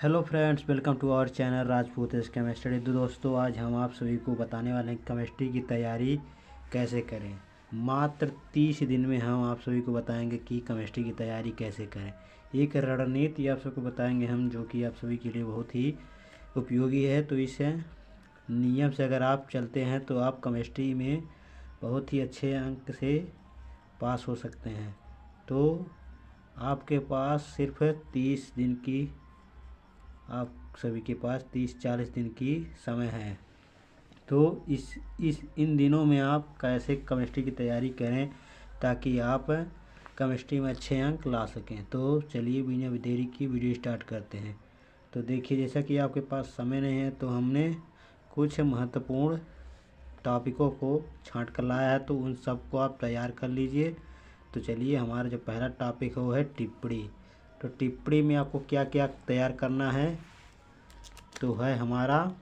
Hello friends, welcome to our channel Rajput chemistry. तो दोस्तों, आज हम आप सभी को बताने वाले हैं केमिस्ट्री की तैयारी कैसे करें। मात्र 30 दिन में हम आप सभी को बताएंगे कि केमिस्ट्री की तैयारी कैसे करें। एक रणनीति आप सबको बताएंगे हम, जो कि आप सभी के लिए बहुत ही उपयोगी है। तो इस नियम से अगर आप चलते हैं तो आप केमिस्ट्री में बहुत ही अच्छे अंक से पास हो सकते हैं। तो आपके पास सिर्फ 30 दिन की आप सभी के पास 30-40 दिन की समय है। तो इस इन दिनों में आप कैसे केमिस्ट्री की तैयारी करें ताकि आप केमिस्ट्री में अच्छे अंक ला सकें। तो चलिए बिना देरी की वीडियो स्टार्ट करते हैं। तो देखिए, जैसा कि आपके पास समय नहीं है तो हमने कुछ महत्वपूर्ण टॉपिकों को छांट कर लाया है, तो उन सबको आप तैयार कर लीजिए। तो चलिए, हमारा जो पहला टॉपिक है वो है टिप्पणी। तो टिप्पणी में आपको क्या क्या तैयार करना है, तो है हमारा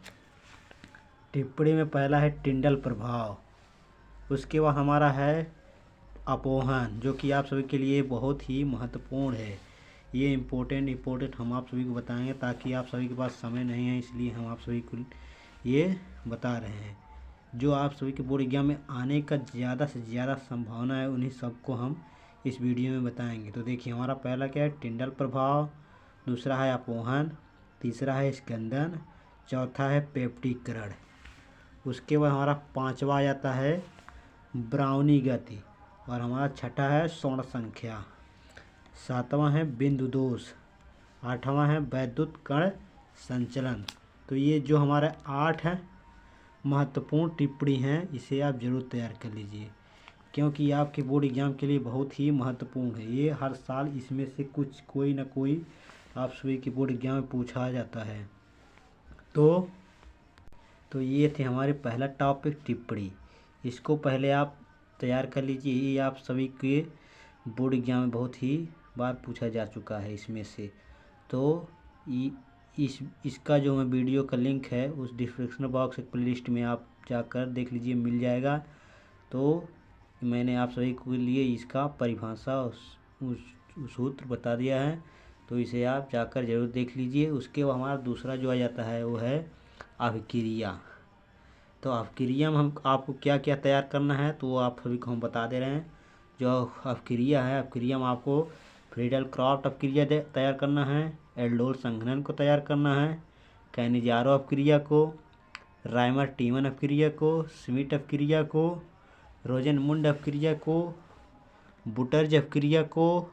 टिप्पणी में पहला है टिंडल प्रभाव। उसके बाद हमारा है अपोहन, जो कि आप सभी के लिए बहुत ही महत्वपूर्ण है। ये इम्पोर्टेंट हम आप सभी को बताएंगे, ताकि आप सभी के पास समय नहीं है इसलिए हम आप सभी को ये बता रहे हैं। जो आप सभी के बोर्ड एग्जाम में आने का ज़्यादा से ज़्यादा संभावना है, उन्हीं सबको हम इस वीडियो में बताएंगे। तो देखिए, हमारा पहला क्या है, टिंडल प्रभाव। दूसरा है अपोहन। तीसरा है स्कंदन। चौथा है पेप्टीकरण। उसके बाद हमारा पांचवा आ जाता है ब्राउनी गति। और हमारा छठा है स्वर्ण संख्या। सातवां है बिंदु दोष। आठवां है वैद्युत कण संचलन। तो ये जो हमारे 8 है महत्वपूर्ण टिप्पणी हैं, इसे आप ज़रूर तैयार कर लीजिए, क्योंकि आपके बोर्ड एग्जाम के लिए बहुत ही महत्वपूर्ण है। ये हर साल इसमें से कोई ना कोई आप सभी के बोर्ड एग्जाम में पूछा जाता है। तो ये थे हमारे पहला टॉपिक टिप्पणी। इसको पहले आप तैयार कर लीजिए। ये आप सभी के बोर्ड एग्जाम में बहुत ही बार पूछा जा चुका है इसमें से। तो इसका जो मैं वीडियो का लिंक है उस डिस्क्रिप्शन बॉक्स प्लेलिस्ट में आप जाकर देख लीजिए, मिल जाएगा। तो मैंने आप सभी के लिए इसका परिभाषा उस सूत्र बता दिया है, तो इसे आप जाकर ज़रूर देख लीजिए। उसके बाद हमारा दूसरा जो आ जाता है वो है अभिक्रिया। तो अभिक्रिया में हम आपको क्या क्या तैयार करना है, तो वो आप सभी को हम बता दे रहे हैं। जो अभिक्रिया है, अभिक्रिया में आपको फ्रीडल क्रॉफ्ट अभिक्रिया तैयार करना है, एल्डोल संघनन को तैयार करना है, कैनिजारो अभिक्रिया को, राइमर टीमन अभिक्रिया को, स्मिट अभिक्रिया को, रोजेनमुंड अभिक्रिया को, बुटर्ज अभिक्रिया को,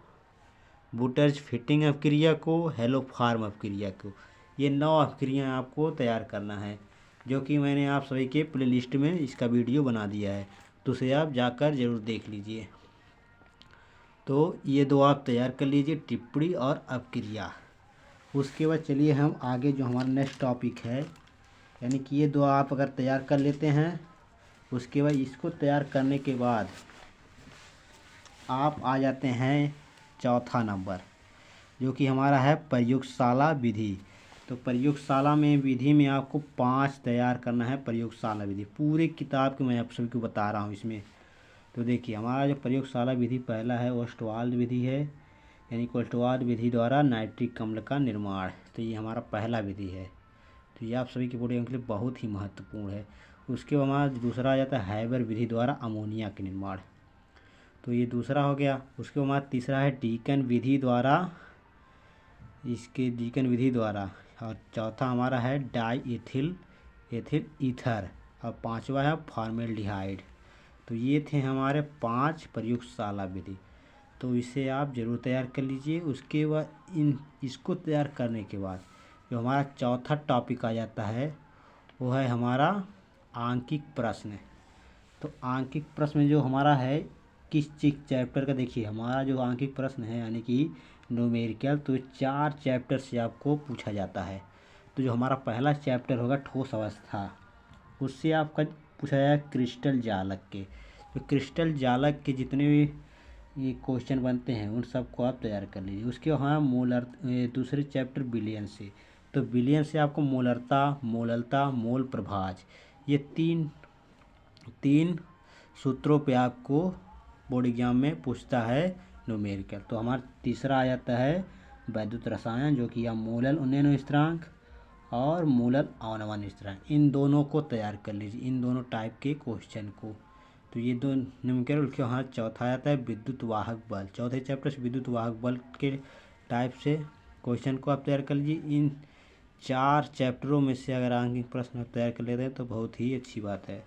बुटर्ज फिटिंग अभिक्रिया को, हेलो फार्म अभिक्रिया को। ये 9 अभिक्रियाएँ आपको तैयार करना है, जो कि मैंने आप सभी के प्लेलिस्ट में इसका वीडियो बना दिया है, तो उसे आप जाकर ज़रूर देख लीजिए। तो ये 2 आप तैयार कर लीजिए, टिप्पणी और अभिक्रिया। उसके बाद चलिए हम आगे जो हमारा नेक्स्ट टॉपिक है, यानी कि ये 2 आप अगर तैयार कर लेते हैं, उसके बाद इसको तैयार करने के बाद आप आ जाते हैं चौथा नंबर, जो कि हमारा है प्रयोगशाला विधि। तो प्रयोगशाला में विधि में आपको 5 तैयार करना है। प्रयोगशाला विधि पूरी किताब की मैं आप सभी को बता रहा हूँ इसमें। तो देखिए, हमारा जो प्रयोगशाला विधि पहला है ओस्टवाल्ड विधि है, यानी कि ओस्टवाल्ड विधि द्वारा नाइट्रिक अम्ल का निर्माण। तो ये हमारा पहला विधि है। तो ये आप सभी के बोर्ड एग्जाम के लिए बहुत ही महत्वपूर्ण है। उसके बाद हमारा दूसरा आ जाता है हैबर विधि द्वारा अमोनिया के निर्माण। तो ये दूसरा हो गया। उसके बाद हमारा तीसरा है डीकन विधि द्वारा, और चौथा हमारा है डाई एथिल ईथर, और पांचवा है फॉर्मेल्डिहाइड। तो ये थे हमारे 5 प्रयोगशाला विधि। तो इसे आप ज़रूर तैयार कर लीजिए। उसके बाद इसको तैयार करने के बाद जो हमारा चौथा टॉपिक आ जाता है वो है हमारा आंकिक प्रश्न। तो आंकिक प्रश्न जो हमारा है किस चैप्टर का, देखिए हमारा जो आंकिक प्रश्न है यानी कि न्यूमेरिकल, तो 4 चैप्टर से आपको पूछा जाता है। तो जो हमारा पहला चैप्टर होगा ठोस अवस्था, उससे आपका पूछा जाएगा क्रिस्टल जालक के। तो क्रिस्टल जालक के जितने भी ये क्वेश्चन बनते हैं उन सबको आप तैयार कर लीजिए। उसके बाद हाँ दूसरे चैप्टर विलयन से, तो विलयन से आपको मोलरता, मोललता, मोल प्रभाज, ये तीन सूत्रों पे आपको बोर्ड एग्जाम में पूछता है न्यूमेरिकल। तो हमारा तीसरा आ जाता है वैद्युत रसायन जो कि मूलल उन्नयन स्थिरांक और मूलल अवनमन स्थिरांक, इन दोनों को तैयार कर लीजिए, इन दोनों टाइप के क्वेश्चन को। तो ये दो निम्नलिखित उसके वहाँ चौथा आता है विद्युत वाहक बल, चौथे चैप्टर से विद्युत वाहक बल के टाइप से क्वेश्चन को आप तैयार कर लीजिए। इन 4 चैप्टरों में से अगर आंकिक प्रश्न आप तैयार कर लेते हैं तो बहुत ही अच्छी बात है।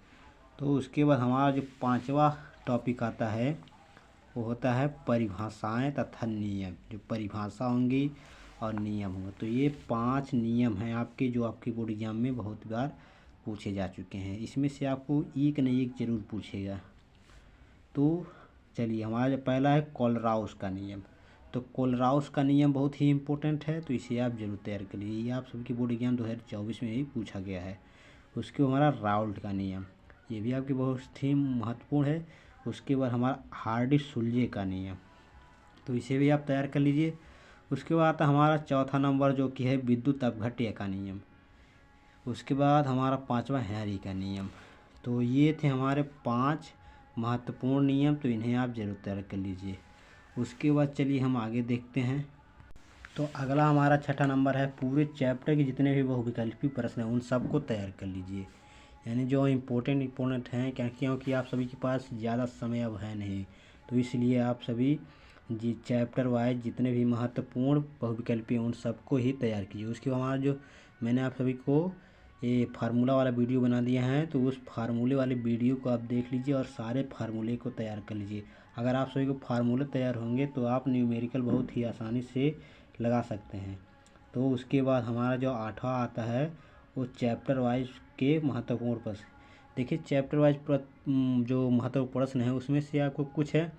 तो उसके बाद हमारा जो 5वां टॉपिक आता है वो होता है परिभाषाएं तथा नियम। जो परिभाषा होंगी और नियम होंगे, तो ये 5 नियम हैं आपके जो आपके बोर्ड एग्जाम में बहुत बार पूछे जा चुके हैं। इसमें से आपको एक न एक जरूर पूछेगा। तो चलिए, हमारा जो पहला है कोलराउस का नियम। तो कोलराउस का नियम बहुत ही इम्पोर्टेंट है, तो इसे आप जरूर तैयार कर लीजिए। ये आप सबकी बोर्ड एग्जाम 2024 में ही पूछा गया है। उसके बाद हमारा राउल्ट का नियम, ये भी आपके बहुत ही महत्वपूर्ण है। उसके बाद हमारा हार्डी-सुलजे का नियम, तो इसे भी आप तैयार कर लीजिए। उसके बाद आता हमारा चौथा नंबर जो कि है विद्युत अपघट्य का नियम। उसके बाद हमारा 5वां हेनरी का नियम। तो ये थे हमारे 5 महत्वपूर्ण नियम, तो इन्हें आप जरूर तैयार कर लीजिए। उसके बाद चलिए हम आगे देखते हैं। तो अगला हमारा 6ठा नंबर है पूरे चैप्टर के जितने भी बहुविकल्पी प्रश्न हैं उन सबको तैयार कर लीजिए, यानी जो इम्पोर्टेंट हैं, क्योंकि आप सभी के पास ज़्यादा समय अब है नहीं, तो इसलिए आप सभी जी चैप्टर वाइज जितने भी महत्वपूर्ण बहुविकल्पी हैं उन सबको ही तैयार कीजिए। उसके बाद हमारा जो मैंने आप सभी को ये फार्मूला वाला वीडियो बना दिया है, तो उस फार्मूले वाले वीडियो को आप देख लीजिए और सारे फार्मूले को तैयार कर लीजिए। अगर आप सभी को फार्मूले तैयार होंगे तो आप न्यूमेरिकल बहुत ही आसानी से लगा सकते हैं। तो उसके बाद हमारा जो 8वां आता है वो चैप्टर वाइज के महत्वपूर्ण प्रश्न। देखिए, चैप्टर वाइज जो महत्वपूर्ण प्रश्न है उसमें से आपको कुछ है,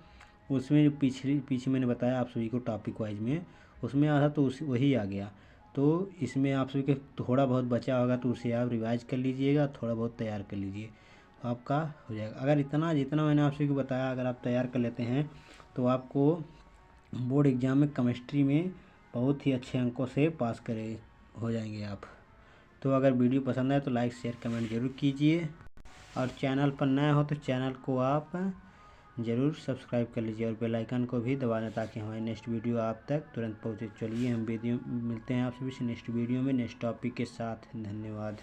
उसमें जो पीछे मैंने बताया आप सभी को टॉपिक वाइज में, उसमें आया था तो वही आ गया। तो इसमें आप सभी के थोड़ा बहुत बचा होगा तो उसे आप रिवाइज कर लीजिएगा, थोड़ा बहुत तैयार कर लीजिए, तो आपका हो जाएगा। अगर जितना मैंने आप सभी को बताया अगर आप तैयार कर लेते हैं तो आपको बोर्ड एग्ज़ाम में केमिस्ट्री में बहुत ही अच्छे अंकों से पास हो जाएंगे आप। तो अगर वीडियो पसंद आए तो लाइक शेयर कमेंट जरूर कीजिए, और चैनल पर नए हो तो चैनल को आप ज़रूर सब्सक्राइब कर लीजिए और बेल आइकन को भी दबा दें ताकि हमारी नेक्स्ट वीडियो आप तक तुरंत पहुँचे। चलिए हम वीडियो मिलते हैं आप सभी से नेक्स्ट वीडियो में नेक्स्ट टॉपिक के साथ। धन्यवाद।